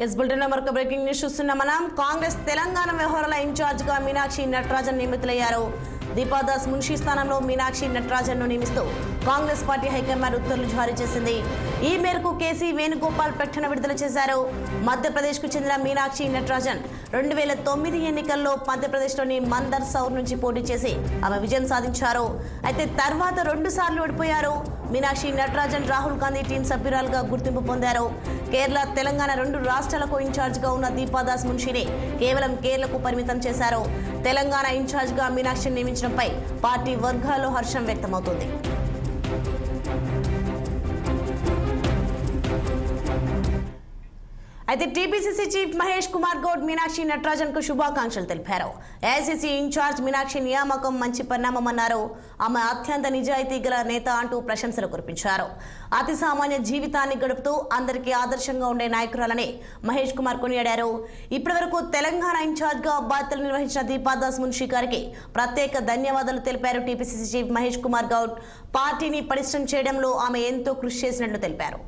Yes bulletin మరొక breaking news చూస్తున్నాం మనం. కాంగ్రెస్ తెలంగాణ వ్యవహారాల ఇన్ఛార్జ్ గా మీనాక్షి నటరాజన్ నియమితులయ్యారు. దీపాదాస్ మున్షి స్థానంలో మీనాక్షి నటరాజన్ ను నియమిస్తూ కాంగ్రెస్ పార్టీ హైకమాండ్ ఉత్తర్వులు జారీ చేసింది. ఈ మేరకు కేసీ వేణుగోపాల్ ప్రకటన విడుదల చేశారు. మధ్యప్రదేశ్ కు చెందిన మీనాక్షి నటరాజన్ 2009 ఎన్నికల్లో మధ్యప్రదేశ్లోని మందర్ సౌర్ నుంచి పోటీ చేసి ఆమె విజయం సాధించారు. అయితే తర్వాత 2 సార్లు ఓడిపోయారు. మీనాక్షి నటరాజన్ రాహుల్ గాంధీ టీం సభ్యురాలుగా గుర్తింపు పొందారు. కేరళ, తెలంగాణ 2 రాష్ట్రాలకు ఇన్ఛార్జిగా ఉన్న దీపాదాస్ మున్షిని కేవలం కేరళకు పరిమితం చేశారు. తెలంగాణ ఇన్ఛార్జిగా మీనాక్షిని నియమించడంపై పార్టీ వర్గాల్లో హర్షం వ్యక్తమవుతోంది. అయితే టీపీసీసీ చీఫ్ మహేష్ కుమార్ గౌడ్ మీనాక్షి నటరాజన్ కు శుభాకాంక్షలు తెలిపారు. ఏఐసీసీ ఇన్ఛార్జ్ మీనాక్షి నియామకం మంచి పరిణామమన్నారు. ఆమె అత్యంత నిజాయితీ గల నేత అంటూ ప్రశంసలు కురిపించారు. అతి సామాన్య జీవితాన్ని గడుపుతూ అందరికీ ఆదర్శంగా ఉండే నాయకురాలని మహేష్ కుమార్ కొనియాడారు. ఇప్పటివరకు తెలంగాణ ఇన్ఛార్జ్ గా బాధ్యతలు నిర్వహించిన దీపాదాస్ మున్షి గారికి ప్రత్యేక ధన్యవాదాలు తెలిపారు. టీపీసీసీ చీఫ్ మహేష్ కుమార్ గౌడ్ పార్టీని పటిష్టం చేయడంలో ఆమె ఎంతో కృషి చేసినట్లు తెలిపారు.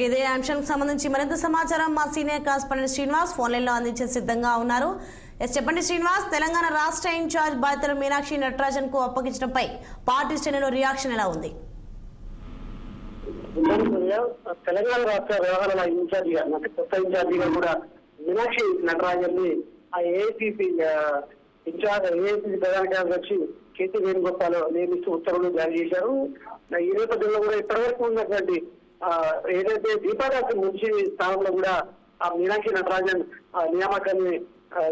ఇదే అంశానికి సంబంధించి మరింత సమాచారం మా senior correspondent Srinivas phone line లో అందించే సిద్ధంగా ఉన్నారు. చెప్పండి శ్రీనివాస్, తెలంగాణ రాష్ట్ర ఇన్ఛార్జ్ బాధ్యతలు మీనాక్షి నటరాజన్ కు అప్పగించడంపై పార్టీ శ్రేణుల రియాక్షన్ ఎలా ఉంది? తెలంగాణ రాష్ట్ర వ్యవహారాల ఇన్ఛార్జిగా కొత్త ఇన్ఛార్జిగా కూడా మీనాక్షి నటరాజన్ ని ఆ ఏఐసీసీ ప్రధాన కార్యదర్శి కేసీ వేణుగోపాల్ నియమిస్తూ ఉత్తర్వులు జారీ చేశారు. ఈ నేపథ్యంలో కూడా ఇప్పటివరకు ఉన్నటువంటి ఏదైతే దీపాదాస్ మున్షి స్థానంలో కూడా ఆ మీనాక్షి నటరాజన్ నియామకాన్ని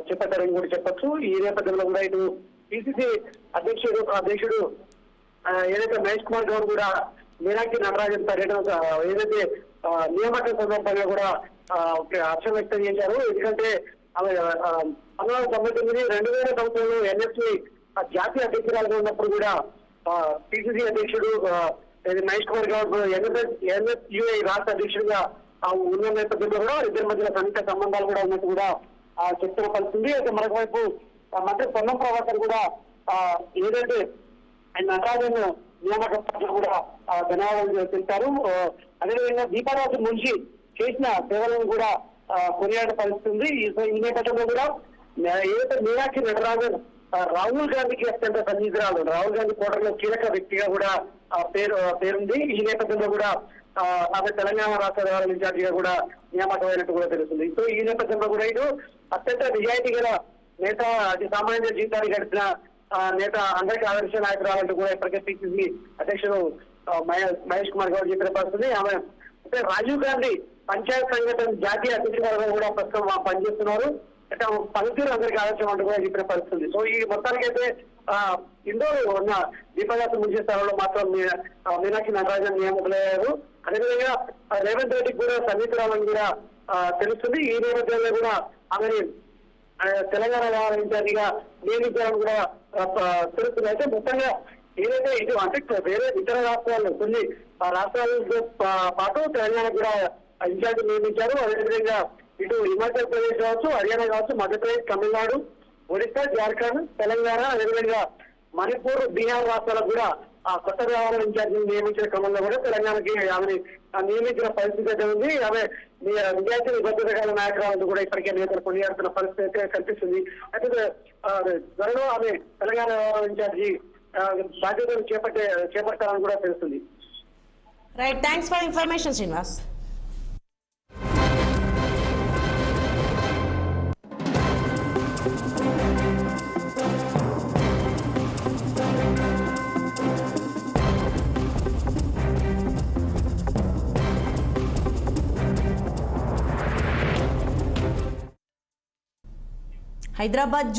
చేపట్టారని కూడా చెప్పొచ్చు. ఈ నేపథ్యంలో కూడా ఇటు పిసిసి అధ్యక్షుడు ఏదైతే మహేష్ కుమార్ గౌడ్ కూడా మీనాక్షి నటరాజన్ పర్యటన ఏదైతే నియామకం సందర్భంగా కూడా హర్షం వ్యక్తం చేశారు. ఎందుకంటే ఆమె 1999 సంవత్సరంలో ఎన్ఎస్సి జాతీయ అధ్యక్షురాలుగా ఉన్నప్పుడు కూడా పిసిసి అధ్యక్షుడు మహేష్ కుమార్ గౌడ్ ఎన్ఎస్యుఐ రాష్ట్ర అధ్యక్షుడిగా ఉన్న నేపథ్యంలో కూడా ఇద్దరి మధ్య సన్నిహిత సంబంధాలు కూడా ఉన్నట్టు కూడా చెప్తున్న పరిస్థితుంది. అయితే మరొక వైపు మంత్రి పొన్నం ప్రభాకర్ కూడా ఏదైతే నటరాజన్ నియామకం పట్ల కూడా ధన్యవాదాలు తెలిపారు. అదేవిధంగా దీపాదాస్ మున్షి చేసిన సేవలను కూడా కొనియాడే పరిస్థితుంది. ఈ నేపథ్యంలో కూడా ఏదైతే మీనాక్షి నటరాజన్ రాహుల్ గాంధీకి అత్యంత సన్నిహితురాలు, రాహుల్ గాంధీ కోటలో కీలక వ్యక్తిగా కూడా పేరుంది. ఈ నేపథ్యంలో కూడా ఆమె తెలంగాణ రాష్ట్ర వ్యవహారాల ఇన్ఛార్జిగా కూడా నియామకమైనట్టు కూడా తెలుస్తుంది. సో ఈ నేపథ్యంలో కూడా ఇటు అత్యంత నిజాయితీ గల నేత, అతి సామాన్య జీవితాన్ని గడిపిన నేత, అందరికీ ఆదర్శ నాయకురాలంటూ కూడా ఇప్పటికే పిసిసి అధ్యక్షుడు మహేష్ కుమార్ గౌడ్ చెప్పిన పరిస్థితి. ఆమె అంటే రాజీవ్ గాంధీ పంచాయత్ సంఘటన జాతీయ అధ్యక్షురాలుగా కూడా ప్రస్తుతం పనిచేస్తున్నారు. అంటే పనితీరు అందరికీ ఆదర్శం అంటూ కూడా చెప్పిన పరిస్థితుంది. సో ఈ మొత్తానికైతే ఇండోర్ ఉన్న దీపాదాస్ మున్షి స్థానంలో మాత్రం మీనాక్షి నటరాజన్ నియామకులయ్యారు. అదేవిధంగా రేవంత్ రెడ్డికి కూడా సన్నిహితురాలని కూడా తెలుస్తుంది. ఈ నేపథ్యంలో కూడా ఆమెని తెలంగాణ వ్యవహార ఇన్ఛార్జిగా నియమించాలని కూడా తెలుస్తుంది. అయితే మొత్తంగా ఏదైతే ఇటు అంటే వేరే ఇతర రాష్ట్రాలు, కొన్ని రాష్ట్రాలతో పాటు తెలంగాణ కూడా ఇన్ఛార్జి నియమించారు. అదేవిధంగా ఇటు హిమాచల్ ప్రదేశ్ కావచ్చు, హర్యానా కావచ్చు, మధ్యప్రదేశ్, తమిళనాడు, ఒడిశా, జార్ఖండ్, తెలంగాణ, అదేవిధంగా మణిపూర్, బీహార్ రాష్ట్రాలకు కూడా ఆ కొత్త వ్యవహారాల ఇన్ఛార్జిని నియమించిన క్రమంలో కూడా తెలంగాణకి ఆమెని నియమించిన పరిస్థితి అయితే ఉంది. ఆమె నిజాయితీ నిబద్ధత గల నాయకురాలను కూడా ఇప్పటికే నేతలు కొనియాడుతున్న పరిస్థితి అయితే కనిపిస్తుంది. అయితే త్వరలో ఆమె తెలంగాణ వ్యవహారాల ఇన్ఛార్జి బాధ్యతలు చేపట్టాలని కూడా తెలుస్తుంది. Right, thanks for information Srinivas. Hyderabad